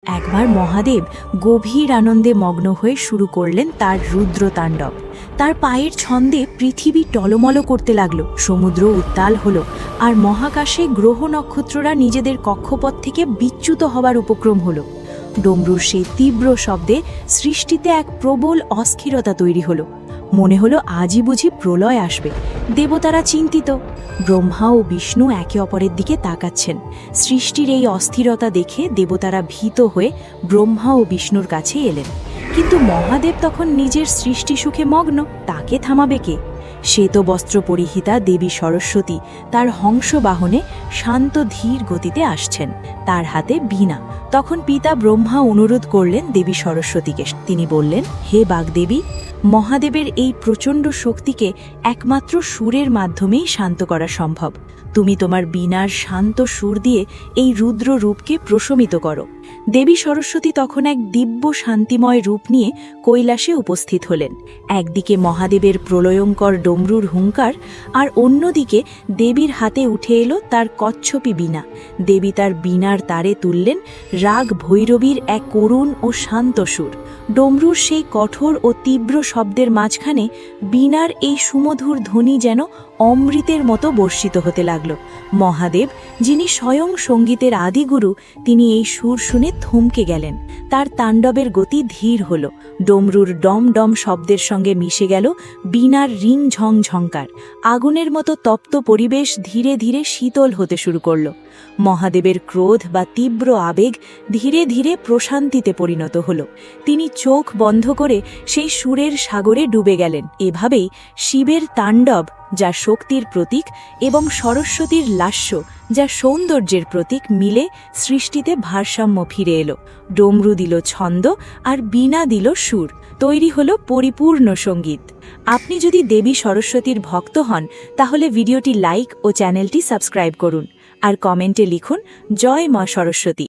একবার মহাদেব গভীর আনন্দে মগ্ন হয়ে শুরু করলেন তার রুদ্রতাণ্ডব। তার পায়ের ছন্দে পৃথিবী টলমল করতে লাগলো, সমুদ্র উত্তাল হলো, আর মহাকাশে গ্রহ নক্ষত্ররা নিজেদের কক্ষপথ থেকে বিচ্যুত হবার উপক্রম হলো। ডমরুর সেই তীব্র শব্দে সৃষ্টিতে এক প্রবল অস্থিরতা তৈরি হলো। মনে হলো আজই বুঝি প্রলয় আসবে। দেবতারা চিন্তিত, ব্রহ্মা ও বিষ্ণু একে অপরের দিকে তাকাচ্ছেন। সৃষ্টির এই অস্থিরতা দেখে দেবতারা ভীত হয়ে ব্রহ্মা ও বিষ্ণুর কাছে এলেন। কিন্তু মহাদেব তখন নিজের সৃষ্টি সুখে মগ্ন, তাকে থামাবে কে? শ্বেতবস্ত্র পরিহিতা দেবী সরস্বতী তার হংস বাহনে শান্ত ধীর গতিতে আসছেন, তার হাতে বীণা। তখন পিতা ব্রহ্মা অনুরোধ করলেন দেবী সরস্বতীকে। তিনি বললেন, হে বাগদেবী, মহাদেবের এই প্রচণ্ড শক্তিকে একমাত্র সুরের মাধ্যমেই শান্ত করা সম্ভব। তুমি তোমার বীণার শান্ত সুর দিয়ে এই রুদ্র রূপকে প্রশমিত করো। দেবী সরস্বতী তখন এক দিব্য শান্তিময় রূপ নিয়ে কৈলাসে উপস্থিত হলেন। একদিকে মহাদেবের প্রলয়ঙ্কর ডমরুর হুঙ্কার, আর অন্যদিকে দেবীর হাতে উঠে এলো তার কচ্ছপী বীণা। দেবী তার বীণার তারে তুললেন রাগ ভৈরবীর এক করুণ ও শান্ত সুর। ডমরুর সেই কঠোর ও তীব্র শব্দের মাঝখানে বীণার এই সুমধুর ধ্বনি যেন অমৃতের মতো বর্ষিত হতে লাগল। মহাদেব, যিনি স্বয়ং সঙ্গীতের আদিগুরু, তিনি এই সুর শুনে থমকে গেলেন। তার তাণ্ডবের গতি ধীর হল। ডমরুর ডম ডম শব্দের সঙ্গে মিশে গেল বীণার রিং ঝং ঝংকার। আগুনের মতো তপ্ত পরিবেশ ধীরে ধীরে শীতল হতে শুরু করল। মহাদেবের ক্রোধ বা তীব্র আবেগ ধীরে ধীরে প্রশান্তিতে পরিণত হল। তিনি চোখ বন্ধ করে সেই সুরের সাগরে ডুবে গেলেন। এভাবেই শিবের তাণ্ডব, যা শক্তির প্রতীক, এবং সরস্বতীর লাস্য, যা সৌন্দর্যের প্রতীক, মিলে সৃষ্টিতে ভারসাম্য ফিরে এলো। ডমরু দিল ছন্দ আর বীণা দিল সুর। তৈরি হলো পরিপূর্ণ সঙ্গীত। আপনি যদি দেবী সরস্বতীর ভক্ত হন, তাহলে ভিডিওটি লাইক ও চ্যানেলটি সাবস্ক্রাইব করুন, আর কমেন্টে লিখুন, জয় মা সরস্বতী।